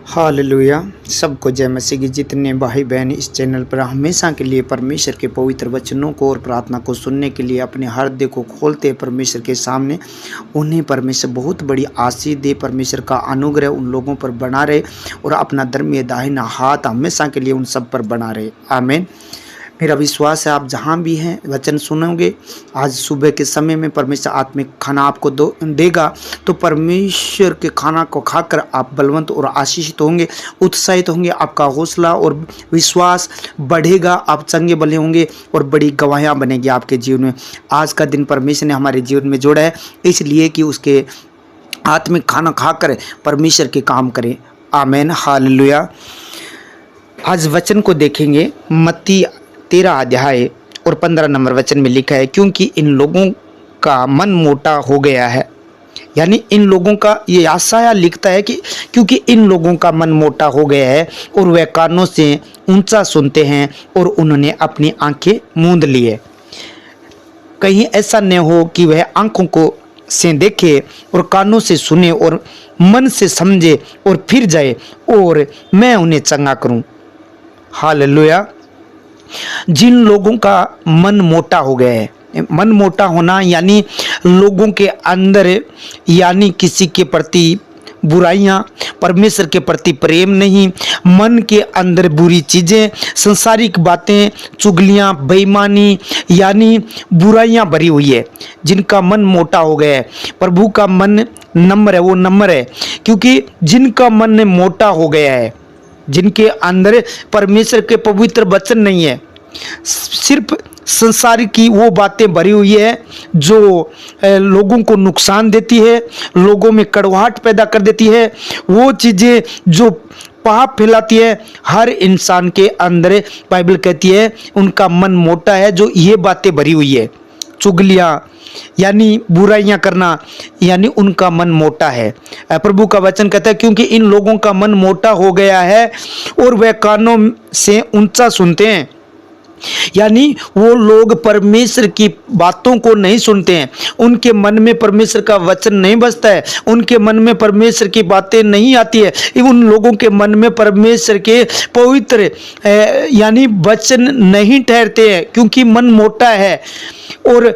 Hallelujah. सबको जय मसीह की। जितने भाई बहन इस चैनल पर हमेशा के लिए परमेश्वर के पवित्र वचनों को और प्रार्थना को सुनने के लिए अपने हृदय को खोलते हैं परमेश्वर के सामने, उन्हें परमेश्वर बहुत बड़ी आशीष दे। परमेश्वर का अनुग्रह उन लोगों पर बना रहे और अपना धर्मीय दाहिना हाथ हमेशा के लिए उन सब पर बना रहे। आमीन। मेरा विश्वास है आप जहाँ भी हैं वचन सुनोगे, आज सुबह के समय में परमेश्वर आत्मिक खाना आपको देगा, तो परमेश्वर के खाना को खाकर आप बलवंत और आशीषित होंगे, उत्साहित होंगे, आपका हौसला और विश्वास बढ़ेगा, आप चंगे भले होंगे और बड़ी गवाहियाँ बनेगी आपके जीवन में। आज का दिन परमेश्वर ने हमारे जीवन में जोड़ा है, इसलिए कि उसके आत्मिक खाना खाकर परमेश्वर के काम करें। आमीन। हालेलुया। आज वचन को देखेंगे, मत्ती 13 अध्याय और 15 नंबर वचन में लिखा है, क्योंकि इन लोगों का मन मोटा हो गया है। यानी इन लोगों का, ये यशायाह लिखता है कि क्योंकि इन लोगों का मन मोटा हो गया है और वह कानों से ऊंचा सुनते हैं और उन्होंने अपनी आंखें मूंद ली है। कहीं ऐसा न हो कि वह आंखों को से देखे और कानों से सुने और मन से समझे और फिर जाए और मैं उन्हें चंगा करूं। हालेलुया। जिन लोगों का मन मोटा हो गया है, मन मोटा होना यानी लोगों के अंदर, यानी किसी के प्रति बुराइयां, परमेश्वर के प्रति प्रेम नहीं, मन के अंदर बुरी चीज़ें, संसारिक बातें, चुगलियां, बेईमानी यानी बुराइयां भरी हुई है। जिनका मन मोटा हो गया है, प्रभु का मन नम्र है, वो नम्र है, क्योंकि जिनका मन मोटा हो गया है, जिनके अंदर परमेश्वर के पवित्र वचन नहीं है, सिर्फ संसार की वो बातें भरी हुई है जो लोगों को नुकसान देती है, लोगों में कड़वाहट पैदा कर देती है, वो चीज़ें जो पाप फैलाती है, हर इंसान के अंदर बाइबल कहती है उनका मन मोटा है, जो ये बातें भरी हुई है। चुगलियाँ यानी बुराइयां करना, यानी उनका मन मोटा है। प्रभु का वचन कहता है क्योंकि इन लोगों का मन मोटा हो गया है और वह कानों से ऊंचा सुनते हैं, यानी वो लोग परमेश्वर की बातों को नहीं सुनते हैं, उनके मन में परमेश्वर का वचन नहीं बसता है, उनके मन में परमेश्वर की बातें नहीं आती है, उन लोगों के मन में परमेश्वर के पवित्र यानी वचन नहीं ठहरते हैं, क्योंकि मन मोटा है। और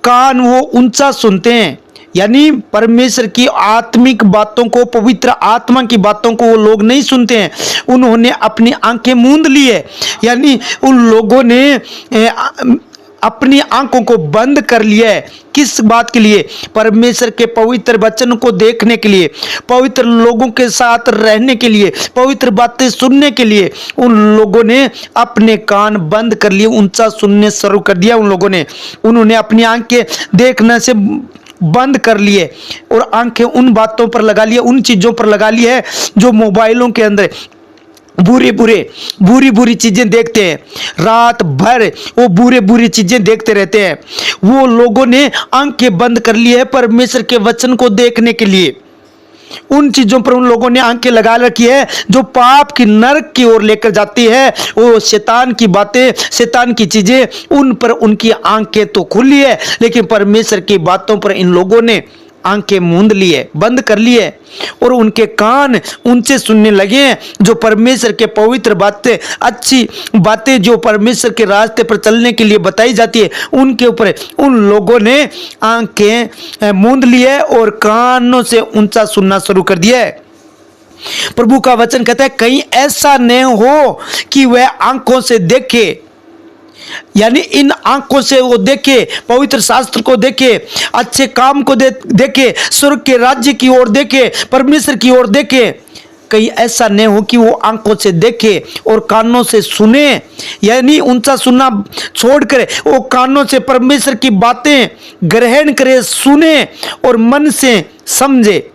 कान वो ऊंचा सुनते हैं, यानी परमेश्वर की आत्मिक बातों को, पवित्र आत्मा की बातों को वो लोग नहीं सुनते हैं, उन्होंने अपनी आंखें मूंद ली है। यानी उन लोगों ने अपनी आंखों को बंद कर लिया है। किस बात के लिए? परमेश्वर के पवित्र वचन को देखने के लिए, पवित्र लोगों के साथ रहने के लिए, पवित्र बातें सुनने के लिए उन लोगों ने अपने कान बंद कर लिए, ऊंचा सुनने शुरू कर दिया। उन्होंने अपनी आंखें देखने से बंद कर लिए और आंखें उन बातों पर लगा लिए, उन चीज़ों पर लगा ली है जो मोबाइलों के अंदर बुरी चीजें देखते हैं। रात भर वो बुरी चीजें देखते रहते हैं। वो लोगों ने आंखें बंद कर ली है परमेश्वर के वचन को देखने के लिए। उन चीजों पर उन लोगों ने आंखें लगा रखी है जो पाप की नरक की ओर लेकर जाती है। वो शैतान की बातें, शैतान की चीजें, उन पर उनकी आंखें तो खुली है, लेकिन परमेश्वर की बातों पर इन लोगों ने आंखें मूंद ली है, बंद कर ली है, और उनके कान ऊंचे सुनने लगे हैं। जो परमेश्वर के पवित्र बातें, अच्छी बातें जो परमेश्वर के रास्ते पर चलने के लिए बताई जाती है, उनके ऊपर उन लोगों ने आंखें मूंद ली है और कानों से ऊंचा सुनना शुरू कर दिया है। प्रभु का वचन कहता है कहीं ऐसा न हो कि वह आंखों से देखे, यानी इन आंखों से वो देखे, पवित्र शास्त्र को देखे, अच्छे काम को देखे, स्वर्ग के राज्य की ओर देखे, परमेश्वर की ओर देखे। कहीं ऐसा नहीं हो कि वो आंखों से देखे और कानों से सुने, यानी ऊंचा सुनना छोड़कर वो कानों से परमेश्वर की बातें ग्रहण करे, सुने और मन से समझे,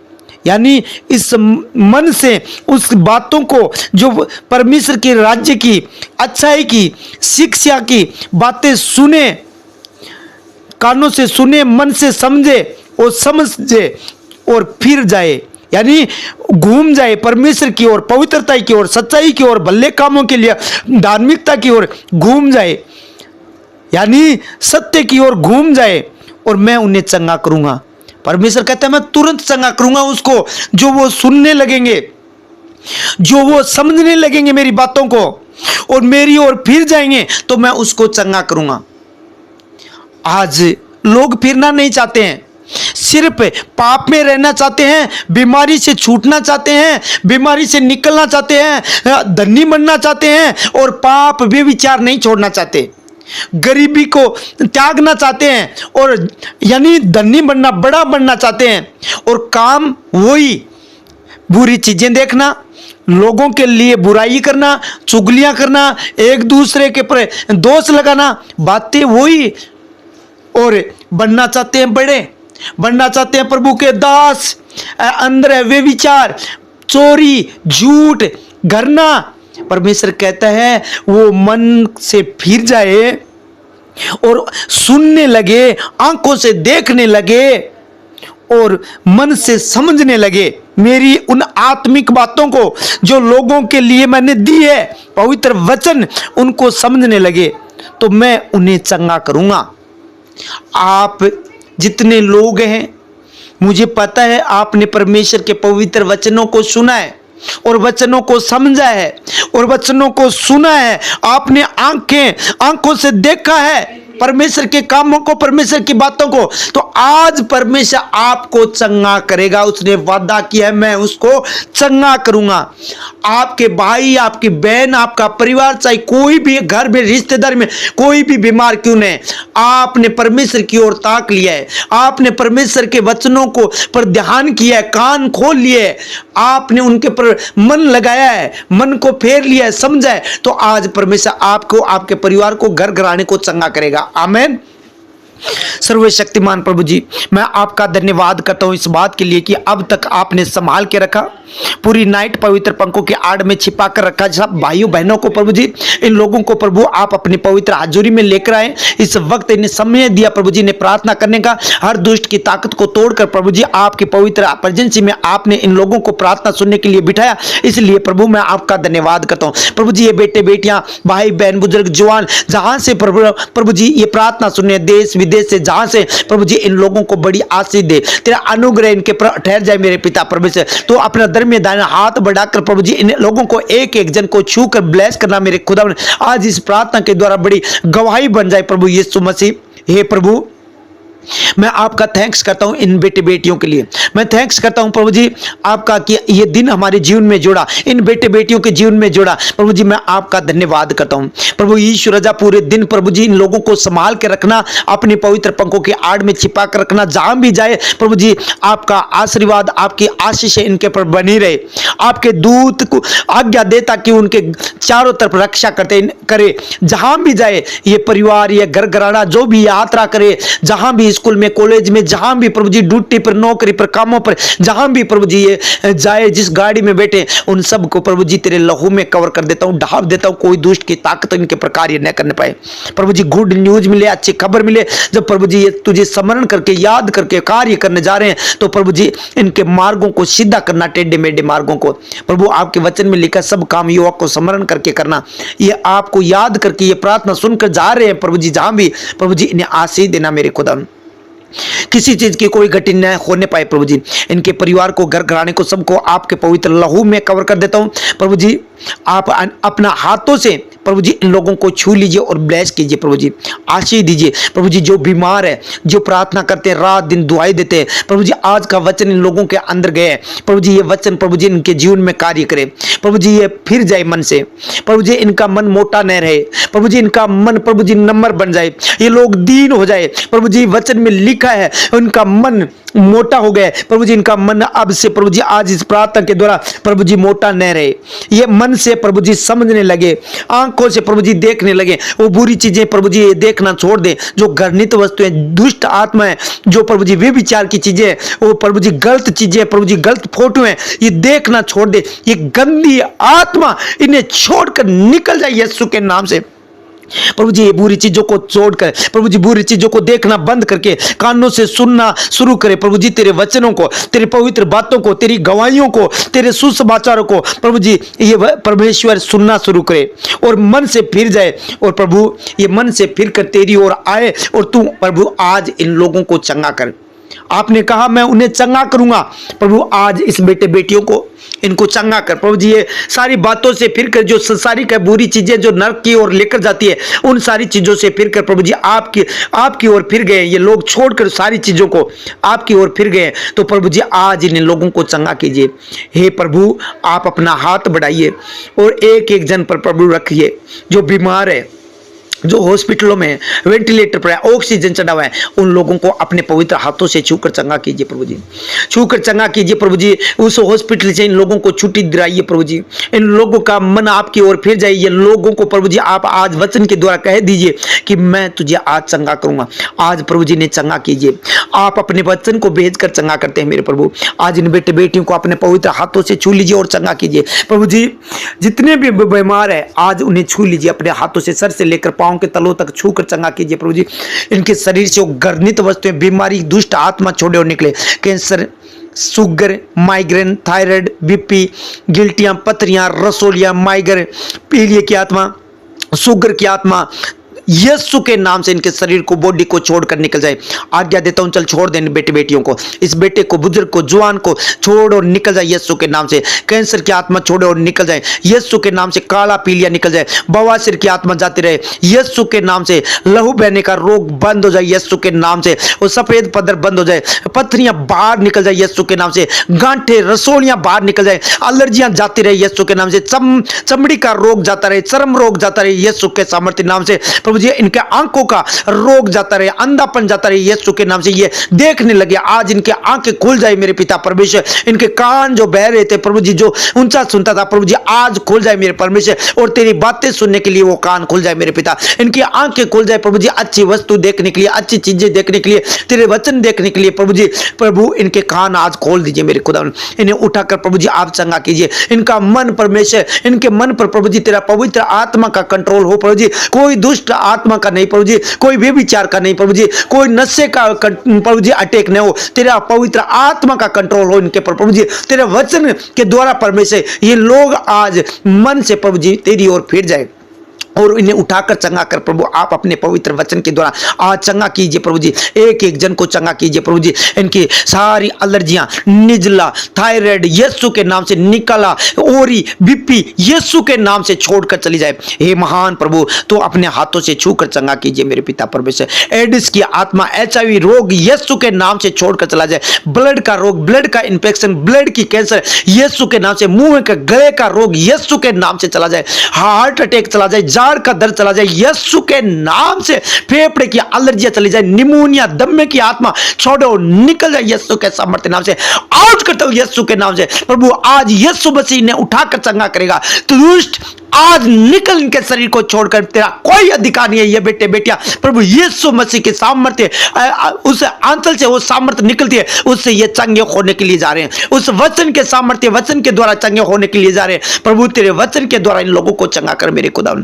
यानी इस मन से उस बातों को जो परमेश्वर के राज्य की, अच्छाई की, शिक्षा की बातें सुने, कानों से सुने, मन से समझे और समझे और फिर जाए, यानी घूम जाए परमेश्वर की ओर, पवित्रता की ओर, सच्चाई की ओर, भले कामों के लिए, धार्मिकता की ओर घूम जाए, यानी सत्य की ओर घूम जाए और मैं उन्हें चंगा करूंगा। परमेश्वर कहता है मैं तुरंत चंगा करूंगा उसको जो वो सुनने लगेंगे। जो वो समझने लगेंगे मेरी बातों को और मेरी ओर फिर जाएंगे तो मैं उसको चंगा करूंगा। आज लोग फिरना नहीं चाहते हैं, सिर्फ पाप में रहना चाहते हैं, बीमारी से छूटना चाहते हैं, बीमारी से निकलना चाहते हैं, धनी बनना चाहते हैं और पाप व्यभिचार नहीं छोड़ना चाहते, गरीबी को त्यागना चाहते हैं और यानी धनी बनना, बड़ा बनना चाहते हैं। और काम वही बुरी चीजें देखना, लोगों के लिए बुराई करना, चुगलियां करना, एक दूसरे के पर दोष लगाना, बातें वही। और बनना चाहते हैं बड़े, बनना चाहते हैं प्रभु के दास, अंदर है वे विचार, चोरी, झूठ, घरना। परमेश्वर कहता है वो मन से फिर जाए और सुनने लगे, आंखों से देखने लगे और मन से समझने लगे मेरी उन आत्मिक बातों को जो लोगों के लिए मैंने दी है, पवित्र वचन, उनको समझने लगे तो मैं उन्हें चंगा करूंगा। आप जितने लोग हैं, मुझे पता है आपने परमेश्वर के पवित्र वचनों को सुना है और वचनों को समझा है और वचनों को सुना है, आपने आंखों से देखा है परमेश्वर के कामों को, परमेश्वर की बातों को। तो आज परमेश्वर आपको चंगा करेगा, उसने वादा किया है मैं उसको चंगा करूंगा। आपके भाई, आपकी बहन, आपका परिवार, चाहे कोई भी घर में, रिश्तेदार में कोई भी बीमार क्यों नहीं, आपने परमेश्वर की ओर ताक लिया है, आपने परमेश्वर के वचनों को पर ध्यान किया है, कान खोल लिए, आपने उनके पर मन लगाया है, मन को फेर लिया है, समझा है, तो आज परमेश्वर आपको, आपके परिवार को, घर घराने को चंगा करेगा। आमीन। सर्वशक्तिमान प्रभु जी, मैं आपका धन्यवाद करता हूं इस बात के लिए कि अब तक आपने संभाल के रखा, पूरी नाइट पवित्र पंखों के आड़ में छिपा कर रखा। सब भाइयों बहनों को प्रभु जी, इन लोगों को प्रभु आप अपनी पवित्र हाजुरी में लेकर आए। इस वक्त इन्हें समय दिया प्रभु जी ने प्रार्थना करने का, हर दुष्ट की ताकत को तोड़कर प्रभु जी आपकी पवित्र प्रेजेंसी में आपने इन लोगों को प्रार्थना सुनने के लिए बिठाया। इसलिए प्रभु मैं आपका धन्यवाद करता हूँ। प्रभु जी ये बेटे बेटियां, भाई बहन, बुजुर्ग, जवान, जहां से प्रभु जी ये प्रार्थना सुनने, देश विदेश से जहां से प्रभु जी इन लोगों को बड़ी आशीष दे, तेरा अनुग्रह इनके पर ठहर जाए मेरे पिता परमेश्वर। तो अपना में दाहिना हाथ बढ़ाकर प्रभु जी इन लोगों को एक एक जन को छू कर ब्लेस करना मेरे खुदा। आज इस प्रार्थना के द्वारा बड़ी गवाही बन जाए प्रभु यीशु मसीह। हे प्रभु मैं आपका थैंक्स करता हूं इन बेटे बेटियों के लिए। मैं थैंक्स करता हूं प्रभु जी आपका कि ये दिन हमारे जीवन में जोड़ा, इन बेटे बेटियों के जीवन में जोड़ा। प्रभु जी मैं आपका धन्यवाद करता हूं। प्रभु यीशु राजा पूरे दिन प्रभु जी इन लोगों को संभाल के रखना, अपने पवित्र पंखों के आड़ में छिपा कर रखना, जहां भी जाए प्रभु जी आपका आशीर्वाद, आपकी आशीष इनके पर बनी रहे। आपके दूत को आज्ञा दे ताकि उनके चारों तरफ रक्षा करते करे, जहां भी जाए ये परिवार, ये घर घराना, जो भी यात्रा करे, जहां भी स्कूल में, कॉलेज में, जहां भी प्रभु जी ड्यूटी पर, नौकरी पर, कामों पर, जहां भी प्रभु जी ये जाए, जिस गाड़ी में बैठे, उन सब को प्रभु जी तेरे लहू में कवर कर देता हूं, ढाप देता हूं। कोई दुष्ट की ताकत इनके प्रकार ये न करने पाए। प्रभु जी गुड न्यूज मिले, अच्छी खबर मिले। जब प्रभु जी ये तुझे स्मरण करके, याद करके कार्य करने जा रहे हैं, तो प्रभु जी इनके मार्गों को सीधा करना, टेढ़े मेढ़े मार्गों को प्रभु आपके वचन में लिखा सब काम युवक को स्मरण करके करना। ये आपको याद करके ये प्रार्थना सुनकर जा रहे हैं प्रभु जी, जहां भी प्रभु जी इन्हें आशीष देना मेरे खुदा। किसी चीज की कोई घटना न होने पाए प्रभु जी। इनके परिवार को, घर घराने को, सबको आपके पवित्र लहू में कवर कर देता हूं प्रभु जी। आप अपना हाथों से प्रभु जी इन लोगों को छू लीजिए और ब्लेस कीजिए प्रभु जी, आशीष दीजिए प्रभु जी। जो बीमार है, जो प्रार्थना करते हैं, रात दिन दुआई देते हैं प्रभु जी, आज का वचन इन लोगों के अंदर गए प्रभु जी। ये वचन प्रभु जी इनके जीवन में कार्य करे प्रभु जी। ये फिर जाए मन से प्रभु जी, इनका मन मोटा न रहे प्रभु जी, इनका मन प्रभु जी नम्र बन जाए, ये लोग दीन हो जाए प्रभु जी। वचन में लिखा है उनका मन मोटा हो गया प्रभु जी, इनका मन अब से प्रभु जी आज इस प्रार्थना के द्वारा प्रभु जी मोटा न रहे। ये मन से प्रभु जी समझने लगे, आंखों से प्रभु जी देखने लगे, वो बुरी चीजें प्रभु जी ये देखना छोड़ दे, जो घृणित वस्तुएं, दुष्ट आत्मा है, जो प्रभु जी व्यभिचार की चीजें, वो प्रभु जी गलत चीजें, प्रभु जी गलत फोटो है, ये देखना छोड़ दे। ये गंदी आत्मा इन्हें छोड़कर निकल जाए यीशु के नाम से प्रभु जी। ये बुरी चीजों को छोड़कर प्रभु जी, बुरी चीजों को देखना बंद करके कानों से सुनना शुरू करे प्रभु जी। तेरे वचनों को, तेरे पवित्र बातों को, तेरी गवाहियों को, तेरे सुसमाचारों को प्रभु जी ये परमेश्वर सुनना शुरू करे और मन से फिर जाए। और प्रभु ये मन से फिर कर तेरी ओर आए और तू प्रभु आज इन लोगों को चंगा कर। आपने कहा मैं उन्हें चंगा करूंगा। प्रभु आज इस बेटे बेटियों को इनको चंगा कर प्रभु जी। ये सारी बातों से फिर कर, जो संसारिक है बुरी चीजें जो नरक की ओर लेकर जाती है, उन सारी चीजों से फिर कर प्रभु जी आपकी ओर फिर गए। ये लोग छोड़कर सारी चीजों को आपकी ओर फिर गए। तो प्रभु जी आज इन लोगों को चंगा कीजिए। हे प्रभु आप अपना हाथ बढ़ाइए और एक एक जन पर प्रभु रखिए जो बीमार है, जो हॉस्पिटलों में वेंटिलेटर पर है, ऑक्सीजन चढ़ा हुआ है, उन लोगों को अपने पवित्र हाथों से छूकर चंगा कीजिए प्रभु जी। छूकर चंगा कीजिए प्रभु जी। उस हॉस्पिटल से इन लोगों को छुट्टी दिलाइए प्रभु जी। इन लोगों का मन आपकी ओर फिर जाइए। ये लोगों को प्रभु जी आप आज वचन के द्वारा कह दीजिए कि मैं तुझे आज चंगा करूंगा। आज प्रभु जी ने चंगा कीजिए। आप अपने वचन को भेजकर चंगा करते हैं मेरे प्रभु। आज इन बेटे बेटियों को अपने पवित्र हाथों से छू लीजिए और चंगा कीजिए प्रभु जी। जितने भी बीमार है आज उन्हें छू लीजिए अपने हाथों से, सर से लेकर पांव के तलों तक छूकर चंगा कीजिए प्रभु जी। इनके शरीर से वो घृणित वस्तुएं, बीमारी, दुष्ट आत्मा छोड़े और निकले। Cancer, sugar, migraine, thyroid, BP, गिल्टियां, पथरियां, रसोलियां, माइग्रेन, पीलिया की आत्मा, शुगर की आत्मा, यीशु के नाम से इनके शरीर को, बॉडी को छोड़कर निकल जाए। आज्ञा देता हूं, चल छोड़ दे बेटे बेटियों को, इस बेटे को, बुजुर्ग को, जवान को छोड़ और निकल जाए यीशु के नाम से। कैंसर की आत्मा छोड़े और निकल जाए यीशु के नाम से। काला पीलिया निकल जाए। बवासीर की आत्मा जाती रहे यीशु के नाम से। लहू बहने का रोग बंद हो जाए यीशु के नाम से। और सफेद पदर बंद हो जाए। पथरियां बाहर निकल जाए यीशु के नाम से। गांठे, रसोलियां बाहर निकल जाए। एलर्जियां जाती रहे यीशु के नाम से। चमड़ी का रोग जाता रहे, चर्म रोग जाता रहे यीशु के सामर्थ्य नाम से। प्रभु जी इनके आंखों का रोग जाता रहे, अंधापन जाता रहे यीशु के नाम से। ये देखने लगे, आज इनके आंखें खुल जाए मेरे पिता परमेश्वर। इनके कान जो बह रहे थे प्रभु जी, जो ऊंचा सुनता था प्रभु जी, आज खुल जाए मेरे परमेश्वर। और तेरी बातें सुनने के लिए वो कान खुल जाए मेरे पिता। इनकी आंखें खुल जाए प्रभु जी, अच्छी वस्तु देखने के लिए, अच्छी चीजें देखने के लिए, तेरे वचन देखने के लिए प्रभु जी। प्रभु इनके कान आज खोल दीजिए मेरे खुदा। इन्हें उठाकर प्रभु जी आप चंगा कीजिए। इनका मन परमेश्वर, इनके मन पर प्रभु जी तेरा पवित्र आत्मा का कंट्रोल हो प्रभु जी। कोई दुष्ट आत्मा का नहीं प्रभु जी, कोई भी विचार का नहीं प्रभु जी, कोई नशे का प्रभु जी अटैक नहीं हो। तेरा पवित्र आत्मा का कंट्रोल हो इनके पर प्रभु जी। तेरे वचन के द्वारा परमेश्वर ये लोग आज मन से प्रभु जी तेरी ओर फिर जाए और इन्हें उठाकर चंगा कर प्रभु आप अपने पवित्र वचन के द्वारा आज चंगा कीजिए प्रभु जी। एक एक जन को चंगा कीजिए प्रभु जी। इनकी सारी एलर्जियां, निजला, थायराइड यीशु के नाम से निकला, ओरी, बीपी यीशु के नाम से छोड़कर चली जाए। हे महान प्रभु, तो अपने हाथों से छूकर चंगा कीजिए मेरे पिता परमेश्वर। एडिस की आत्मा, HIV रोग यीशु के नाम से छोड़कर चला जाए। ब्लड का रोग, ब्लड का इंफेक्शन, ब्लड की कैंसर यीशु के नाम से। मुंह के गले का रोग यीशु के नाम से चला जाए। हार्ट अटैक चला जाए, का दर्द चला जाए यीशु के नाम से। फेफड़े की एलर्जियां चली जाए, निमोनिया, दम्मे की आत्मा छोड़ो निकल जाए यीशु के सामर्थ्य नाम से। आउट करता हूं यीशु के नाम से। प्रभु आज यीशु मसीह ने उठाकर चंगा करेगा। तो दुष्ट आज निकल इनके शरीर को छोड़कर, तेरा कोई अधिकार नहीं है। ये बेटे बेटियां प्रभु यीशु मसीह के सामर्थ्य, उस आंचल से वो सामर्थ्य निकलती है, उससे ये चंगे होने के लिए जा रहे हैं। उस वचन के सामर्थ्य, वचन के द्वारा चंगे होने के लिए जा रहे हैं। प्रभु तेरे वचन के द्वारा इन लोगों को चंगा कर मेरे खुदा।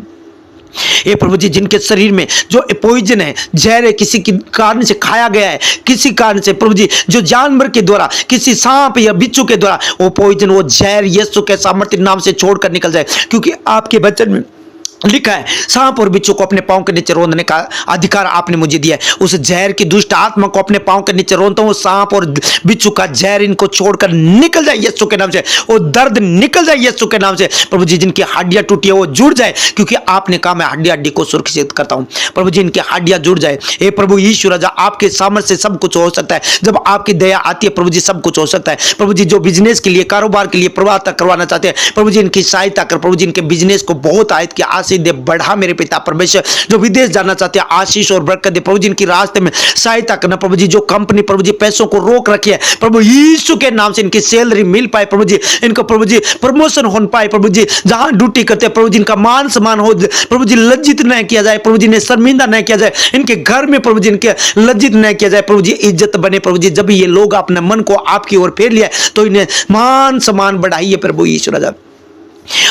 ये प्रभु जी जिनके शरीर में जो पॉइजन है, जहर है, किसी के कारण से खाया गया है, किसी कारण से प्रभु जी जो जानवर के द्वारा, किसी सांप या बिच्छू के द्वारा वो पॉइजन, वो जहर यीशु के सामर्थ्य नाम से छोड़कर निकल जाए। क्योंकि आपके वचन में लिखा है सांप और बिच्छू को अपने पांव के नीचे रोंदने का अधिकार आपने मुझे दिया है। उस जहर की दुष्ट आत्मा को अपने पांव के नीचे रोनता हूं। सांप और बिच्छू का जहर इनको छोड़कर निकल जाए यीशु के नाम से। और दर्द निकल जाए यीशु के नाम से। प्रभु जी जिनकी हड्डियां टूटी है वो जुड़ जाए, क्योंकि आपने कहा मैं हड्डी हड्डी को सुरक्षित करता हूं। प्रभु जी इनकी हड्डियां जुड़ जाए। हे प्रभु यीशु राजा, आपके सामर्थ्य से सब कुछ हो सकता है। जब आपकी दया आती है प्रभु जी सब कुछ हो सकता है। प्रभु जी जो बिजनेस के लिए, कारोबार के लिए प्रवाह तक करवाना चाहते हैं प्रभु जी इनकी सहायता कर। प्रभु जी इनके बिजनेस को बहुत आयत की आशीष दे, बढ़ा मेरे पिता परमेश्वर। जो विदेश जाना चाहते हैं आशीष और बरकत दे प्रभु जी। इनकी रास्ते में सहायता करना प्रभु जी। जो कंपनी प्रभु जी पैसों को रोक रखी है प्रभु यीशु के नाम से इनकी सैलरी मिल पाए प्रभु जी। इनको प्रभु जी प्रमोशन हो पाए प्रभु जी। जहां ड्यूटी करते हैं प्रभु जी इनका मान सम्मान हो प्रभु जी। लज्जित न किया जाए प्रभु जी, ने शर्मिंदा न किया जाए। इनके घर में प्रभु जी इनके लज्जित न किया जाए प्रभु जी। इज्जत बने प्रभु जी। जब ये लोग अपने मन को आपकी ओर फेर लिया तो इन्हें मान सम्मान बढ़ाइए प्रभु यीशु राजा।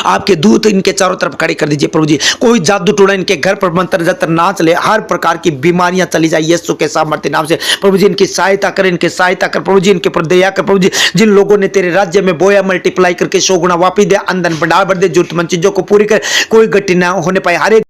आपके दूत इनके चारों तरफ खड़े कर दीजिए प्रभु जी। कोई जादू टोना इनके घर पर मंत्र जंत्र ना चले। हर प्रकार की बीमारियां चली जाए यीशु के सामर्थ्य नाम से। प्रभु जी इनकी सहायता कर, इनके सहायता कर प्रभु जी। इनके पर दया कर प्रभु जी। जिन लोगों ने तेरे राज्य में बोया मल्टीप्लाई करके 100 गुना वापस दे, अंधन बढ़ा बढ़ दे, जरूरतमंद चीजों को पूरी कर, कोई गति ना होने पाए। हर एक